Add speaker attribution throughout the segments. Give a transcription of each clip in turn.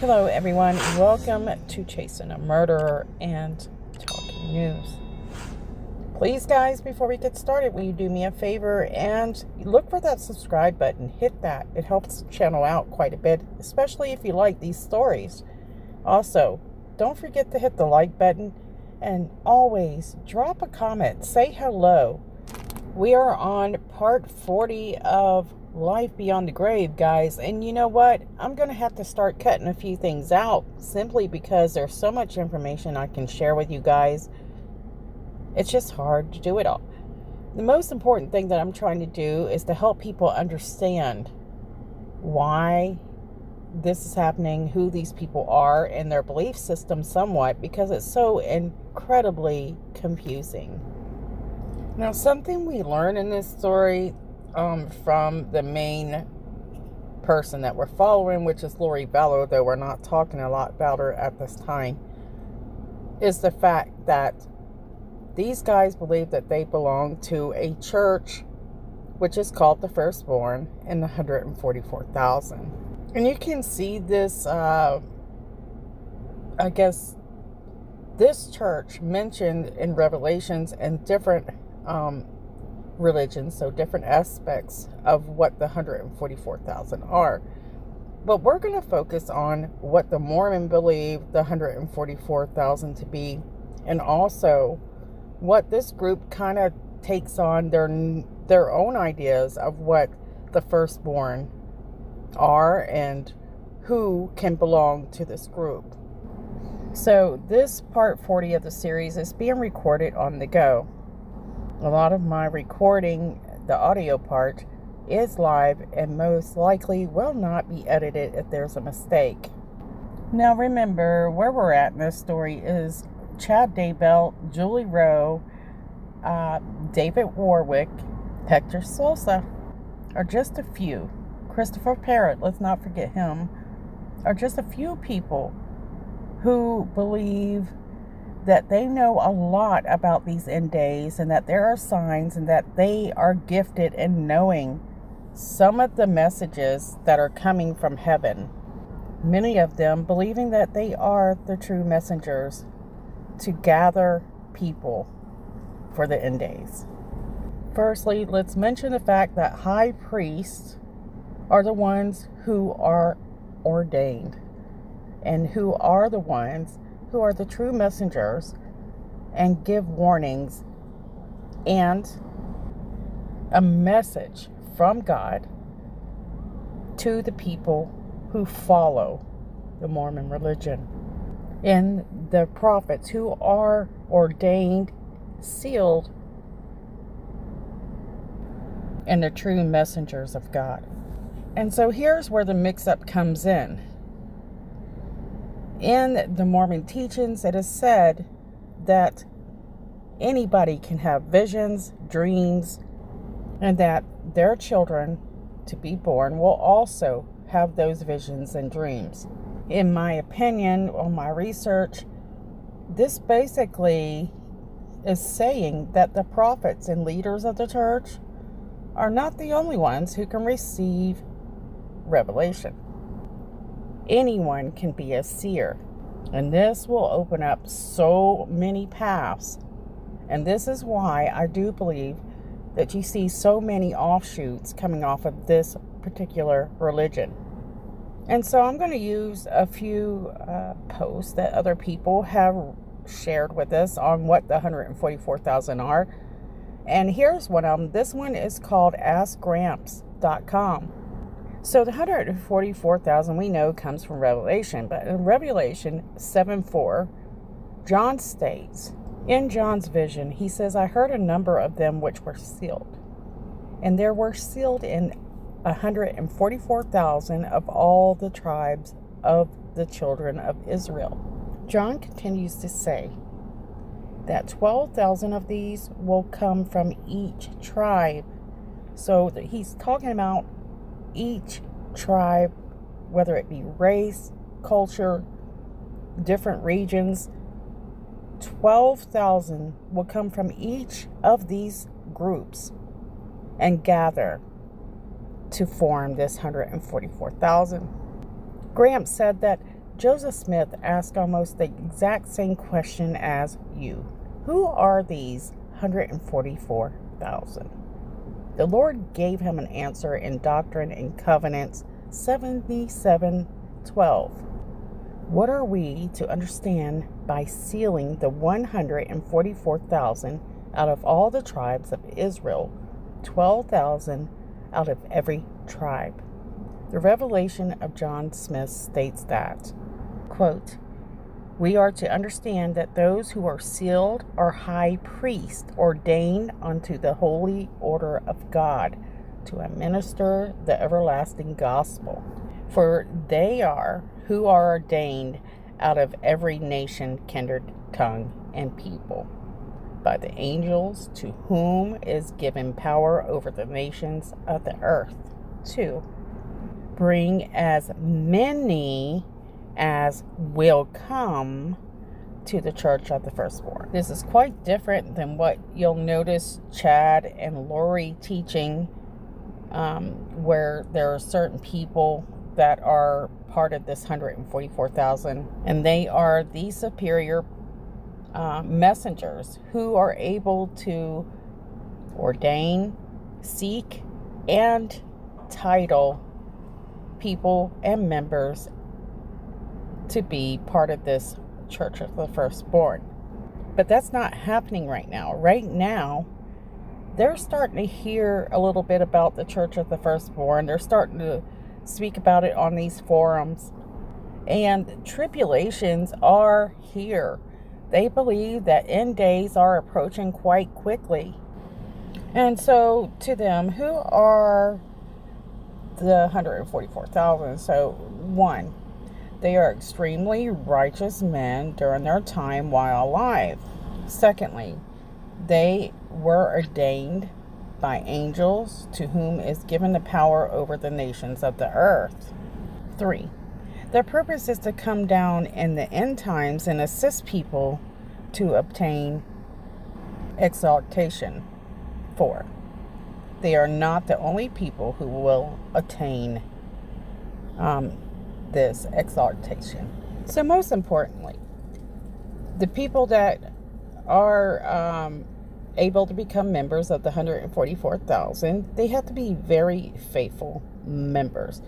Speaker 1: Hello everyone, welcome to Chasing a Murderer and Talking News. Please guys, before we get started, will you do me a favor and look for that subscribe button, hit that. It helps the channel out quite a bit, especially if you like these stories. Also, don't forget to hit the like button and always drop a comment, say hello. We are on part 40 of Life Beyond the Grave, guys, and you know what? I'm going to have to start cutting a few things out simply because there's so much information I can share with you guys. It's just hard to do it all. The most important thing that I'm trying to do is to help people understand why this is happening, who these people are, and their belief system somewhat, because it's so incredibly confusing. Now, something we learn in this story from the main person that we're following, which is Lori Vallow, though we're not talking a lot about her at this time, is the fact that these guys believe that they belong to a church which is called the Firstborn in the 144,000. And you can see this, I guess, this church mentioned in Revelations and different religions, so different aspects of what the 144,000 are. But we're going to focus on what the Mormon believe the 144,000 to be, and also what this group kind of takes on their own ideas of what the Firstborn are and who can belong to this group. So this part 40 of the series is being recorded on the go. A lot of my recording, the audio part, is live and most likely will not be edited if there's a mistake. Now remember, where we're at in this story is Chad Daybell, Julie Rowe, David Warwick, Hector Sosa are just a few. Christopher Parrott, let's not forget him, are just a few people who believe that they know a lot about these end days and that there are signs and that they are gifted in knowing some of the messages that are coming from heaven. Many of them believing that they are the true messengers to gather people for the end days. Firstly, let's mention the fact that high priests are the ones who are ordained and who are the ones who are the true messengers and give warnings and a message from God to the people who follow the Mormon religion, and the prophets who are ordained, sealed, and the true messengers of God. And so here's where the mix-up comes in. In the Mormon teachings, it is said that anybody can have visions, dreams, and that their children to be born will also have those visions and dreams. In my opinion, on my research, this basically is saying that the prophets and leaders of the church are not the only ones who can receive revelation. Anyone can be a seer, and this will open up so many paths. And this is why I do believe that you see so many offshoots coming off of this particular religion. And so I'm going to use a few posts that other people have shared with us on what the 144,000 are. And here's one of them. This one is called AskGramps.com. So the 144,000 we know comes from Revelation, but in Revelation 7:4, John states, in John's vision, he says, I heard a number of them which were sealed, and there were sealed in 144,000 of all the tribes of the children of Israel. John continues to say that 12,000 of these will come from each tribe. So he's talking about each tribe, whether it be race, culture, different regions. 12,000 will come from each of these groups and gather to form this 144,000. Gramps said that Joseph Smith asked almost the exact same question as you. Who are these 144,000? The Lord gave him an answer in Doctrine and Covenants 77:12. What are we to understand by sealing the 144,000 out of all the tribes of Israel, 12,000 out of every tribe? The revelation of John Smith states that, quote, we are to understand that those who are sealed are high priests ordained unto the holy order of God to administer the everlasting gospel. For they are who are ordained out of every nation, kindred, tongue, and people, by the angels to whom is given power over the nations of the earth, to bring as many as will come to the church of the firstborn. This is quite different than what you'll notice Chad and Laurie teaching, where there are certain people that are part of this 144,000, and they are the superior messengers who are able to ordain, seek, and title people and members to be part of this church of the firstborn. But that's not happening right now. Right now, they're starting to hear a little bit about the church of the firstborn. They're starting to speak about it on these forums. And tribulations are here. They believe that end days are approaching quite quickly. And so to them, who are the 144,000? So, one, they are extremely righteous men during their time while alive. Secondly, they were ordained by angels to whom is given the power over the nations of the earth. 3, their purpose is to come down in the end times and assist people to obtain exaltation. 4, they are not the only people who will attain this exaltation. So most importantly, the people that are able to become members of the 144,000, they have to be very faithful members.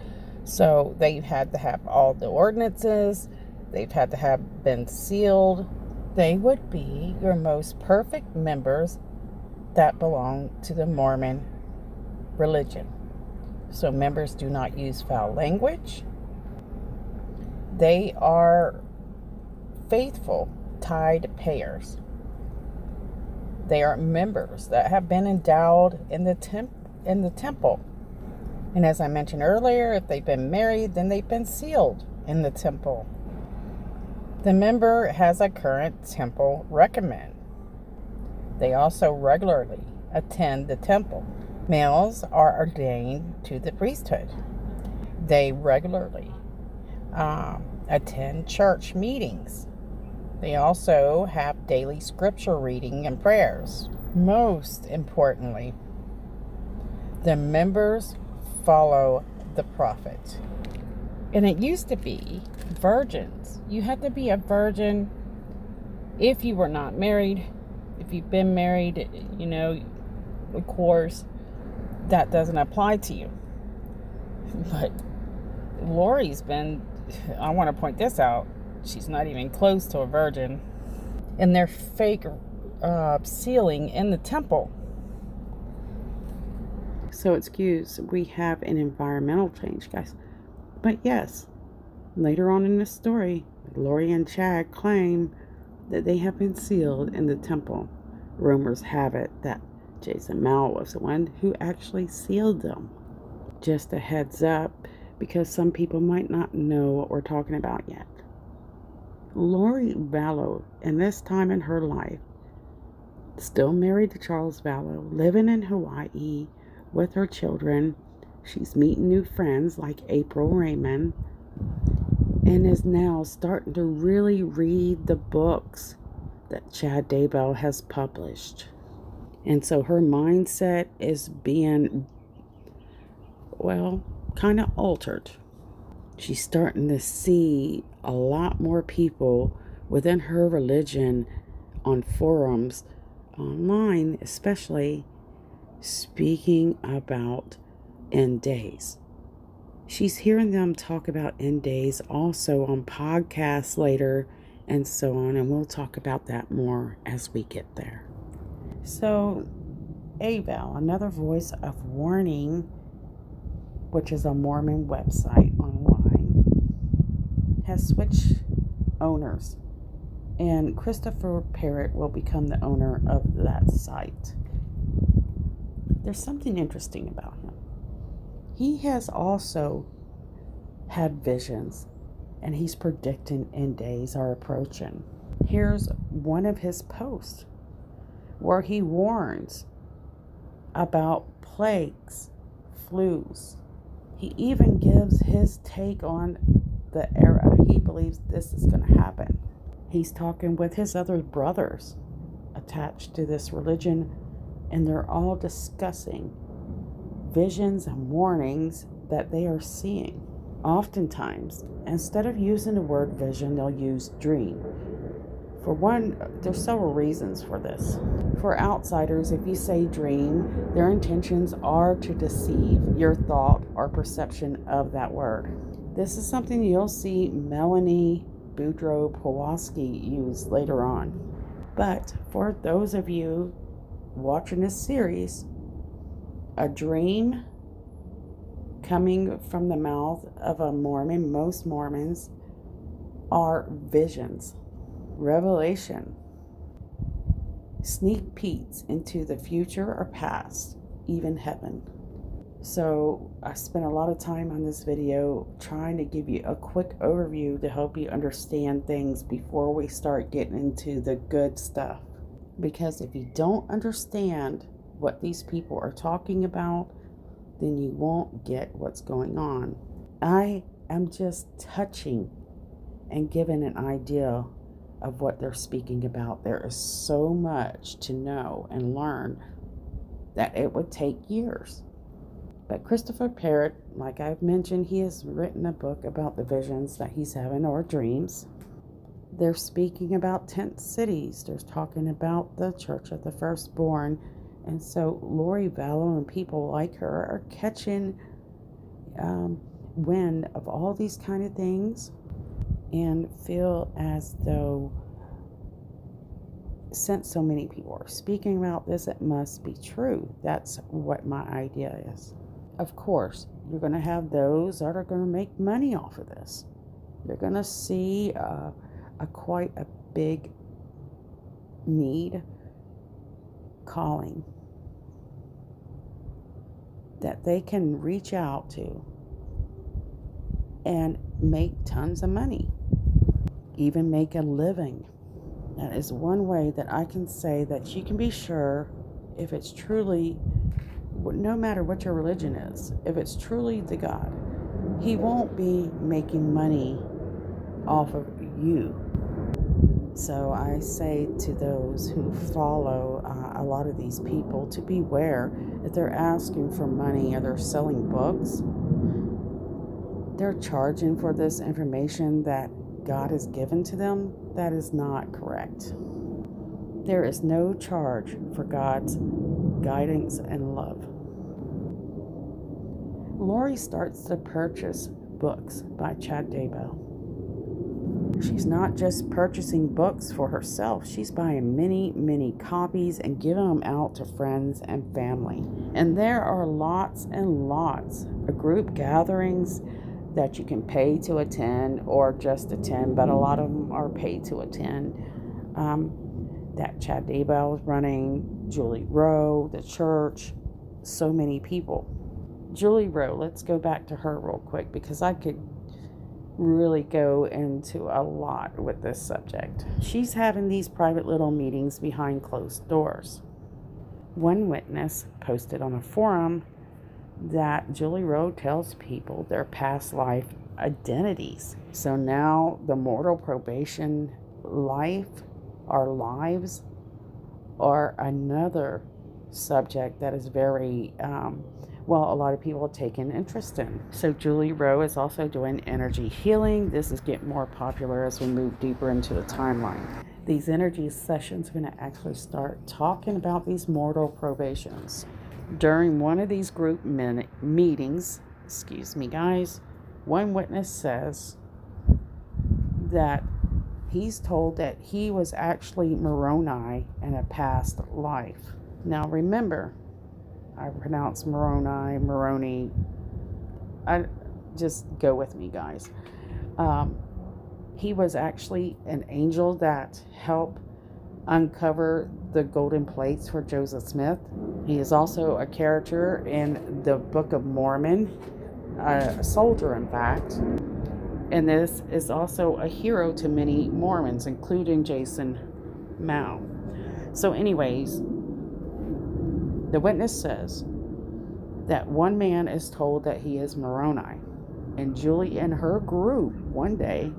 Speaker 1: So they've had to have all the ordinances, they've had to have been sealed. They would be your most perfect members that belong to the Mormon religion. So members do not use foul language. They are faithful tithe payers. They are members that have been endowed in the temple. And as I mentioned earlier, if they've been married, then they've been sealed in the temple. The member has a current temple recommend. They also regularly attend the temple. Males are ordained to the priesthood. They regularly attend church meetings. They also have daily scripture reading and prayers. Most importantly, the members follow the prophet. And it used to be virgins. You had to be a virgin if you were not married. If you've been married, of course, that doesn't apply to you. But Lori's been, I want to point this out, she's not even close to a virgin. And they're fake sealing in the temple. So excuse, we have an environmental change, guys. But yes, later on in this story, Laurie and Chad claim that they have been sealed in the temple. Rumors have it that Jason Mao was the one who actually sealed them. Just a heads up, because some people might not know what we're talking about yet. Lori Vallow, in this time in her life, still married to Charles Vallow, living in Hawaii with her children. She's meeting new friends like April Raymond, and is now starting to really read the books that Chad Daybell has published. And so her mindset is being, kind of altered.
Speaker 2: She's starting to see a lot more people within her religion on forums, online especially, speaking about end days. She's hearing them talk about end days also on podcasts later and so on, and we'll talk about that more as we get there. So, Abel, another voice of warning, which is a Mormon website online, has switched owners, and Christopher Parrott will become the owner of that site. There's something interesting about him. He has also had visions, and he's predicting end days are approaching. Here's one of his posts where he warns about plagues, flus. He even gives his take on the era he believes this is going to happen. He's talking with his other brothers attached to this religion, and they're all discussing visions and warnings that they are seeing. Oftentimes, instead of using the word vision, they'll use dream. For one, there's several reasons for this. For outsiders, if you say dream, their intentions are to deceive your thought or perception of that word. This is something you'll see Melanie Boudreaux Pulaski use later on. But for those of you watching this series, a dream coming from the mouth of a Mormon, most Mormons, are visions, revelation, sneak peeks into the future or past, even heaven. So I spent a lot of time on this video trying to give you a quick overview to help you understand things before we start getting into the good stuff. Because if you don't understand what these people are talking about, then you won't get what's going on. I am just touching and giving an idea of what they're speaking about. There is so much to know and learn that it would take years. But Christopher Parrott, like I've mentioned, he has written a book about the visions that he's having or dreams. They're speaking about tent cities. They're talking about the Church of the Firstborn. And so Lori Vallow and people like her are catching wind of all these kind of things and feel as though, since so many people are speaking about this, it must be true. That's what my idea is. Of course, you're going to have those that are going to make money off of this. You're going to see quite a big need, calling, that they can reach out to and make tons of money, even make a living. That is one way that I can say that you can be sure, if it's truly, no matter what your religion is, if it's truly the God, he won't be making money off of you. So I say to those who follow a lot of these people to beware. If they're asking for money or they're selling books, they're charging for this information that God has given to them. That is not correct. There is no charge for God's guidance and love. Laurie starts to purchase books by Chad Daybell. She's not just purchasing books for herself. She's buying many, many copies and giving them out to friends and family. And there are lots and lots of group gatherings that you can pay to attend or just attend, but a lot of them are paid to attend. That Chad Daybell is running, Julie Rowe, the church, so many people. Julie Rowe, let's go back to her real quick because I could really go into a lot with this subject. She's having these private little meetings behind closed doors. One witness posted on a forum that Julie Rowe tells people their past life identities. So now the mortal probation life, our lives, are another subject that is very well, a lot of people have taken interest in. So Julie Rowe is also doing energy healing. This is getting more popular as we move deeper into the timeline. These energy sessions are going to actually start talking about these mortal probations. During one of these group meetings, excuse me guys, one witness says that he's told that he was actually Moroni in a past life. Now remember, I pronounce Moroni. Just go with me, guys. He was actually an angel that helped uncover the golden plates for Joseph Smith. He is also a character in the Book of Mormon, a soldier, in fact. And this is also a hero to many Mormons, including Jason Mao. So anyways, the witness says that one man is told that he is Moroni, and Julie and her group one day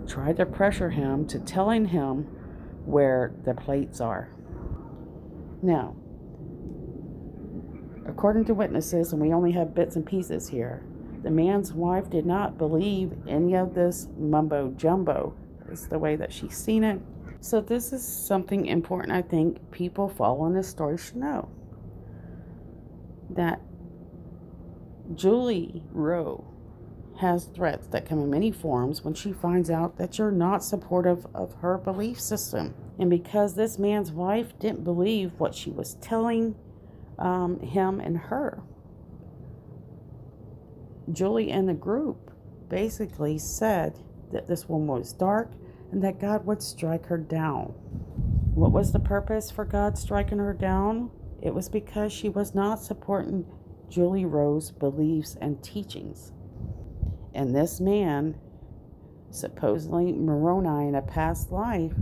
Speaker 2: tried to pressure him to telling him where the plates are. Now, according to witnesses, and we only have bits and pieces here, the man's wife did not believe any of this mumbo jumbo. It's the way that she's seen it. So this is something important I think people following this story should know. That Julie Rowe has threats that come in many forms when she finds out that you're not supportive of her belief system. And because this man's wife didn't believe what she was telling him and her, Julie and the group basically said that this woman was dark and that God would strike her down. What was the purpose for God striking her down? It was because she was not supporting Julie Rowe's beliefs and teachings. And this man, supposedly Moroni in a past life,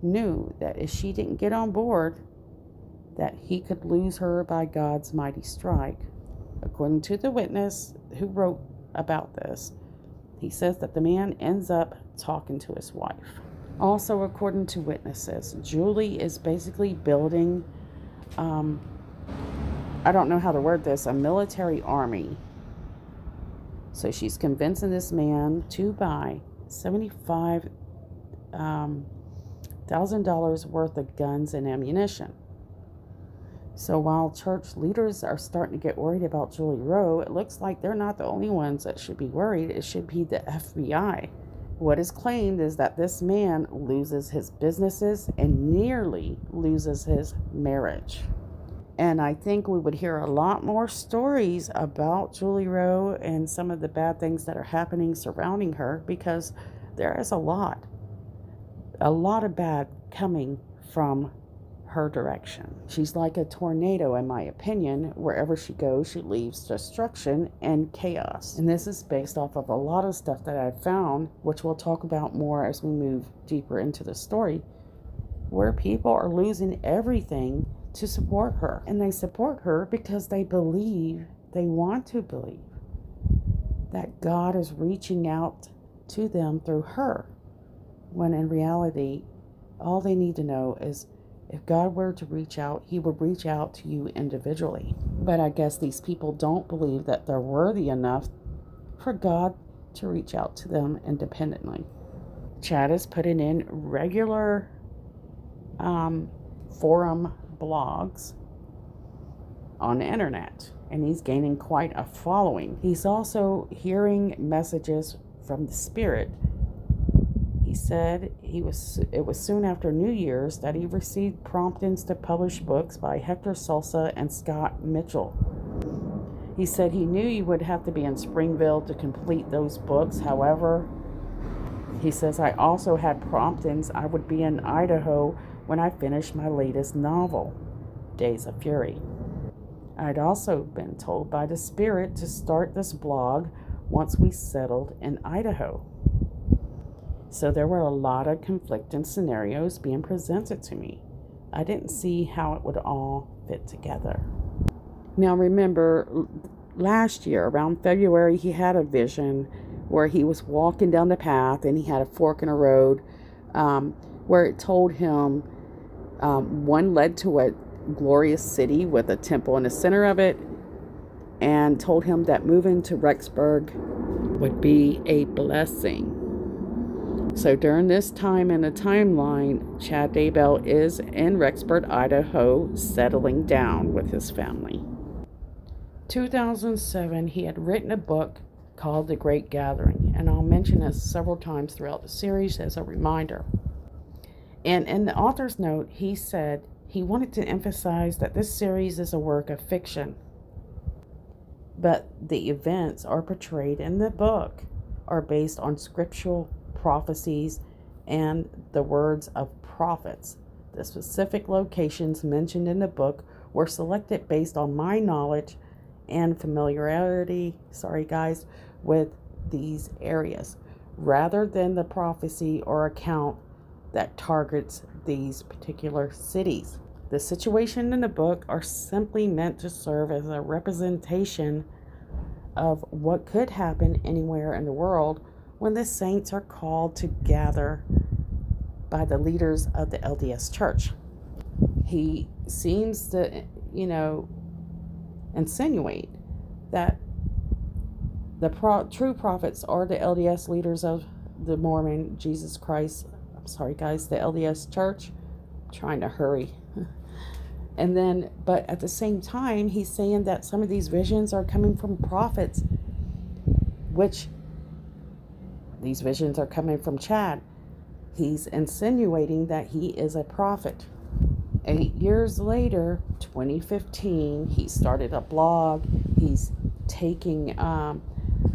Speaker 2: knew that if she didn't get on board, that he could lose her by God's mighty strike. According to the witness who wrote about this, he says that the man ends up talking to his wife. Also, according to witnesses, Julie is basically building, I don't know how to word this, a military army. So she's convincing this man to buy $75,000 worth of guns and ammunition. So while church leaders are starting to get worried about Julie Rowe, it looks like they're not the only ones that should be worried. It should be the FBI. What is claimed is that this man loses his businesses and nearly loses his marriage. And I think we would hear a lot more stories about Julie Rowe and some of the bad things that are happening surrounding her, because there is a lot of bad coming from her direction. She's like a tornado, in my opinion. Wherever she goes, she leaves destruction and chaos. And this is based off of a lot of stuff that I've found, which we'll talk about more as we move deeper into the story, where people are losing everything to support her. And they support her because they want to believe that God is reaching out to them through her, when in reality, all they need to know is if God were to reach out, he would reach out to you individually. But I guess these people don't believe that they're worthy enough for God to reach out to them independently. Chad is putting in regular forum blogs on the internet, and he's gaining quite a following. He's also hearing messages from the Spirit. He said it was soon after New Year's that he received promptings to publish books by Hector Salsa and Scott Mitchell. He said he knew he would have to be in Springville to complete those books. However, he says, I also had promptings I would be in Idaho when I finished my latest novel, Days of Fury. I'd also been told by the Spirit to start this blog once we settled in Idaho. So there were a lot of conflicting scenarios being presented to me. I didn't see how it would all fit together. Now remember, last year around February, he had a vision where he was walking down the path and he had a fork in a road where it told him one led to a glorious city with a temple in the center of it. and told him that moving to Rexburg would be a blessing. So during this time in the timeline, Chad Daybell is in Rexburg, Idaho, settling down with his family. 2007, he had written a book called The Great Gathering, and I'll mention this several times throughout the series as a reminder. And in the author's note, he said he wanted to emphasize that this series is a work of fiction, but the events are portrayed in the book are based on scriptural prophecies and the words of prophets. The specific locations mentioned in the book were selected based on my knowledge and familiarity, with these areas, rather than the prophecy or account that targets these particular cities. The situation in the book are simply meant to serve as a representation of what could happen anywhere in the world when the saints are called to gather by the leaders of the LDS Church. He seems to, insinuate that the true prophets are the LDS leaders of the Mormon Jesus Christ. The LDS Church. I'm trying to hurry. And then, but at the same time, he's saying that some of these visions are coming from prophets, which these visions are coming from Chad. He's insinuating that he is a prophet. 8 years later, 2015, he started a blog. He's taking a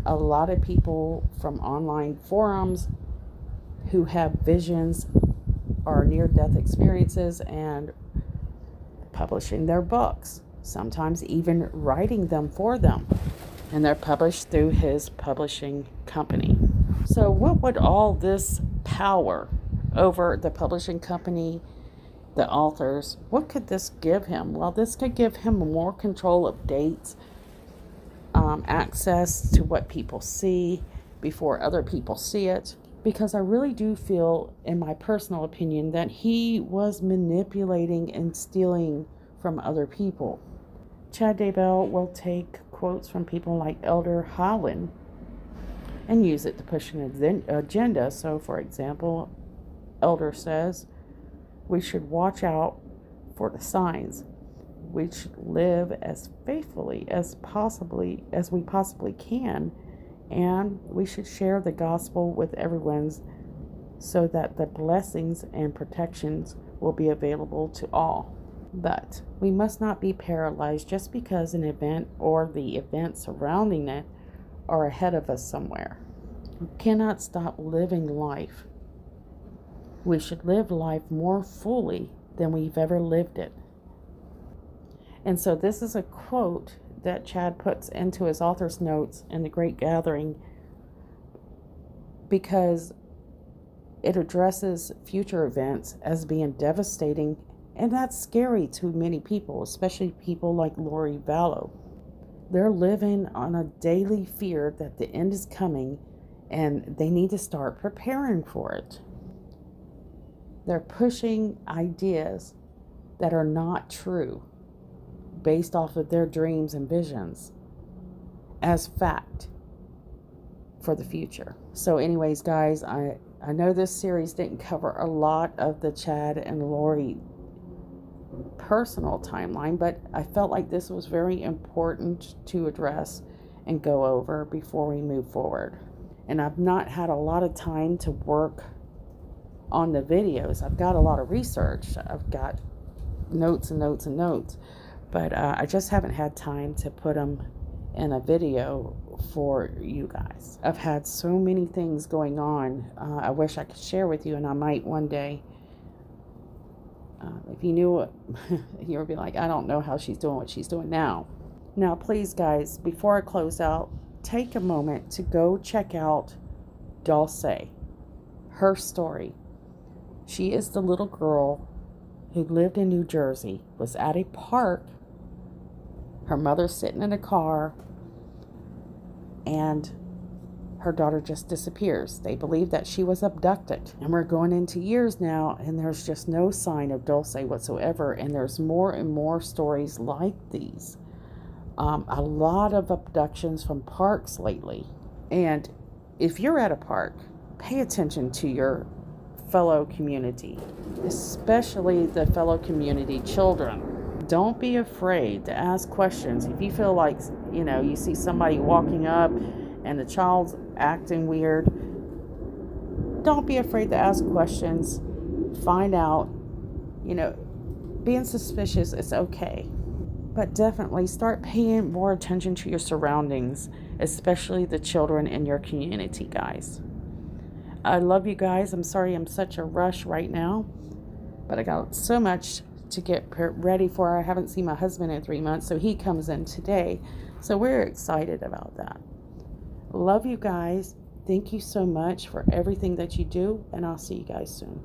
Speaker 2: lot of people from online forums who have visions or near-death experiences and publishing their books, sometimes even writing them for them. And they're published through his publishing company. So what would all this power over the publishing company, the authors, what could this give him? Well, this could give him more control of dates, access to what people see before other people see it. Because I really do feel, in my personal opinion, that he was manipulating and stealing from other people. Chad Daybell will take quotes from people like Elder Holland and use it to push an agenda. So, for example, Elder says, we should watch out for the signs. We should live as faithfully as we possibly can, and we should share the gospel with everyone so that the blessings and protections will be available to all. But we must not be paralyzed just because an event or the events surrounding it are ahead of us somewhere. We cannot stop living life. We should live life more fully than we've ever lived it. And so this is a quote that Chad puts into his author's notes in The Great Gathering because it addresses future events as being devastating, and that's scary to many people, especially people like Lori Vallow. They're living on a daily fear that the end is coming and they need to start preparing for it. They're pushing ideas that are not true based off of their dreams and visions as fact for the future. So anyways, guys, I know this series didn't cover a lot of the Chad and Laurie personal timeline, but I felt like this was very important to address and go over before we move forward. And I've not had a lot of time to work on the videos. I've got a lot of research. I've got notes and notes and notes, but I just haven't had time to put them in a video for you guys. I've had so many things going on. I wish I could share with you, and I might one day. If you knew it, you would be like, I don't know how she's doing what she's doing now. Now, please, guys, before I close out, take a moment to go check out Dulce, her story. She is the little girl who lived in New Jersey, was at a park, her mother sitting in a car, and her daughter just disappears. They believe that she was abducted. And we're going into years now, and there's just no sign of Dulce whatsoever. And there's more and more stories like these A lot of abductions from parks lately. And if you're at a park, pay attention to your fellow community, especially the fellow community children. Don't be afraid to ask questions. If you feel like, you see somebody walking up and the child's acting weird, don't be afraid to ask questions. Find out, being suspicious is okay. But definitely start paying more attention to your surroundings, especially the children in your community, guys. I love you guys. I'm sorry I'm such a rush right now, but I got so much to get ready for. I haven't seen my husband in 3 months, so he comes in today. So we're excited about that. Love you guys. Thank you so much for everything that you do, and I'll see you guys soon.